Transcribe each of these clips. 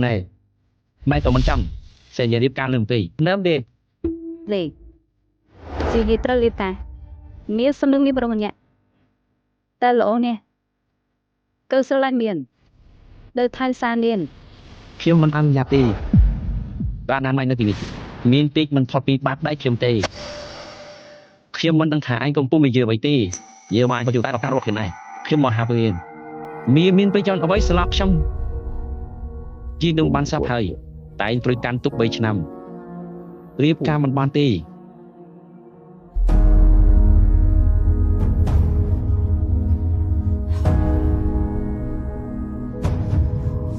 này mai tụi mình chăm sẽ giải điệp can lường tùy nếm đi Lê Chị hít ra lê ta Mía xâm nâng mía bà rộng nhẹ Ta lỗ nè Cơ sơ lan miền Đời thanh xa niên khi mình ăn nhạt đi và ăn mai nó thì miên tích mình thọt bị bát đáy khiêm tì khi mình đang thả anh công phu mình vừa vậy tì giờ mai có chúng ta đọc các luật này khi mà hạp liền miên bây giờ ở với slap xong chỉ đừng ban sắp hơi tại tôi can túc 3 năm riêng ca mình ban tì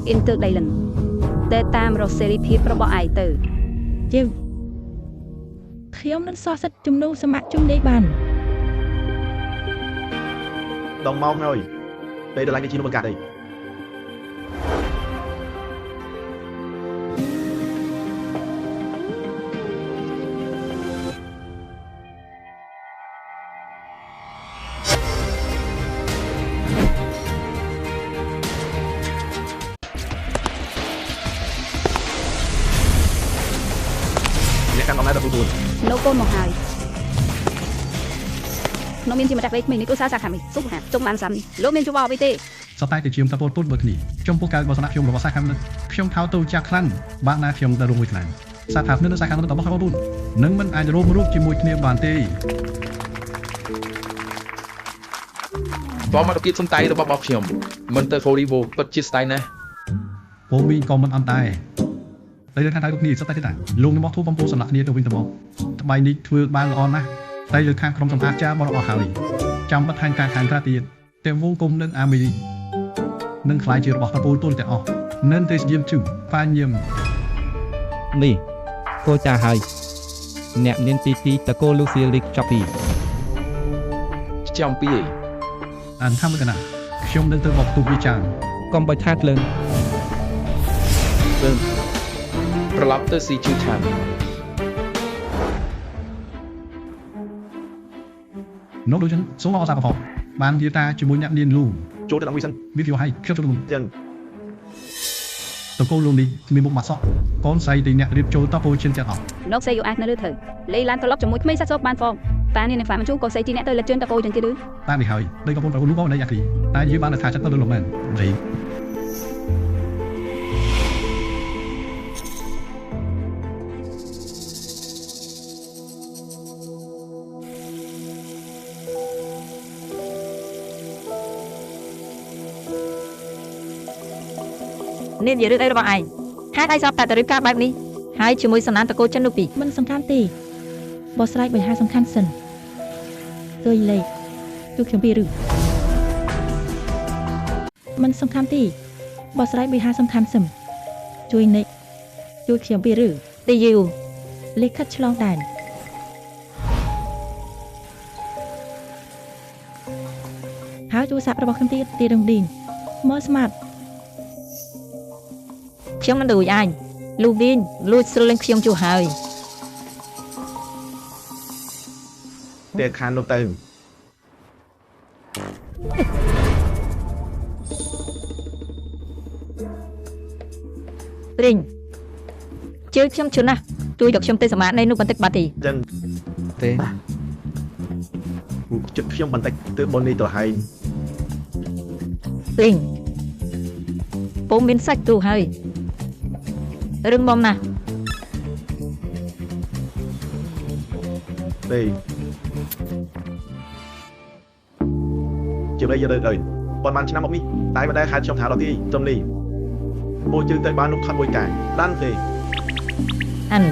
In tượng đầy lần Tê tam rồi sẽ đi phía bỏ ai từ Chiêu Khiếm nó so sắt chung nô sa mạc chung đế bàn Đồng mong rồi đây là cái chi nó bằng cả đây căn này là phụ tuần Nô côn một hài Nó miên chi mà đặc biệt mình đi tôi xa xa khả mình xúc hả trong bàn xăm lỗ miên cho vào với tê សតែទៅជាមតពលពុតបើគ្នាខ្ញុំពុកកើតបសនៈខ្ញុំរបស់សាខាំខ្ញុំថោទៅចាក់ខ្លាំងបាក់ណាខ្ញុំទៅរួមមួយខ្លាំងសាខាំនេះសាខាំនេះរបស់បងប្អូននឹងមិនអាចរួមរូបជាមួយគ្នាបានទេបងមកទៅគៀបសំតៃរបស់បងខ្ញុំមិនទៅ Forivo ពិតជាស្ដាយណាស់ ពលមីក៏មិនអន់ដែរតែលើខាងថៅគ្នាសតែទេតាលោករបស់ធូបំពោសំណាក់គ្នាទៅវិញទៅមកថ្បៃនេះធ្វើបានល្អណាស់តែលើខាងក្រុមសម្អាតចាបរអស់ហើយចាំបាត់ខាងការខាងក្រៅទៀតតែវងគុំនឹងអាមេរិកនឹងខ្លាយជារបស់តពូលទុលទាំងអស់នឹងទេយាមជឹងប៉ាញៀម នេះគោចាស់ហើយអ្នកមានទីទីតកូលូស៊ីលីកចាប់ពី ចាំពីឯង អានថាមកណាខ្ញុំនឹងទៅបបទូវិចារ កុំបើថាត់លើង ត្រឡប់ទៅស៊ីជូឆាន នោះដូចសូមអរសាកផងបាននិយាយថាជាមួយអ្នកនាងលូ ចូលទៅដល់មួយសិន វាវាឲ្យខ្ញុំចូលលំ ចឹង តកូលលូនេះមានមុខមកសក់កូនស្រីទីអ្នករៀបចូលតពូជិនទាំងអស់ Nó sẽ dụ ai nó đưa thử Lấy lan tao lóc cho mũi mấy sát sốt ban phong Ta nên phải mà chú cô sẽ chi nẹ tôi là chân tao cô chân kia đứa តែនេះហើយđâyក៏បងប្អូនលោកបងនៅយ៉ាងនេះតែយើងបានថាចិត្តទៅលោកមែនរី Nên giờ được đây là bọn ai Hát ai sao tại tờ ca bạc đi Hai chú mùi sẵn án tờ cô chân nụ bì Mình sẵn khăn tì Bỏ sạch bởi hai sẵn khăn sẵn Rồi lệ Chú khiếm bì rử Mình sẵn khăn tì Bỏ sạch bởi hai sẵn khăn sẵn Chú nệ Chú khiếm bì rử Tì dìu Lê khất cho lòng đàn Háo chú sạp ra bỏ khăn tì Tì đồng đìn Mơ smart ខ្ញុំមិនដូចអញលូវីនលួចស្រលេងខ្ញុំជួហើយ តែខាននោះទៅ ព្រិញជឿខ្ញុំជឿណាស់ជួយយកខ្ញុំទៅសមាធិនៃនោះបន្តិចបាត់ទី ចឹង ទេ ចិត្តខ្ញុំបន្តិចទៅបុននេះទៅហើយ ព្រិញពូមានសាច់ទូហើយរឿងមុំណាស់ ទេជាbây giờ đời bọn bạnឆ្នាំមកនេះតែមិនដែលខែខ្ញុំថាដល់ទីចំនេះពួកជើងទៅបាននោះខាត់មួយកាយដានទេ អាន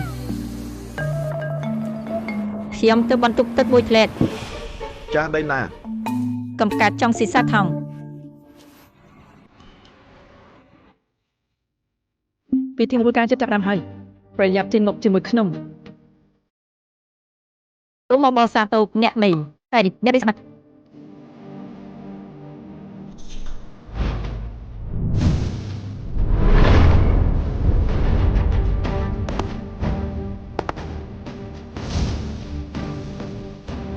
ខ្ញុំទៅបន្ទប់ទឹកមួយផ្លែត ចាស់ដីណា កំកាត់ចង់ស៊ីសាថង ពីទីមួយការចិត្តចាប់តាមហើយប្រយ័ត្នទីងប់ជាមួយខ្ញុំ ទូមកបោសាទៅអ្នកមីហើយអ្នកនេះស្មាត់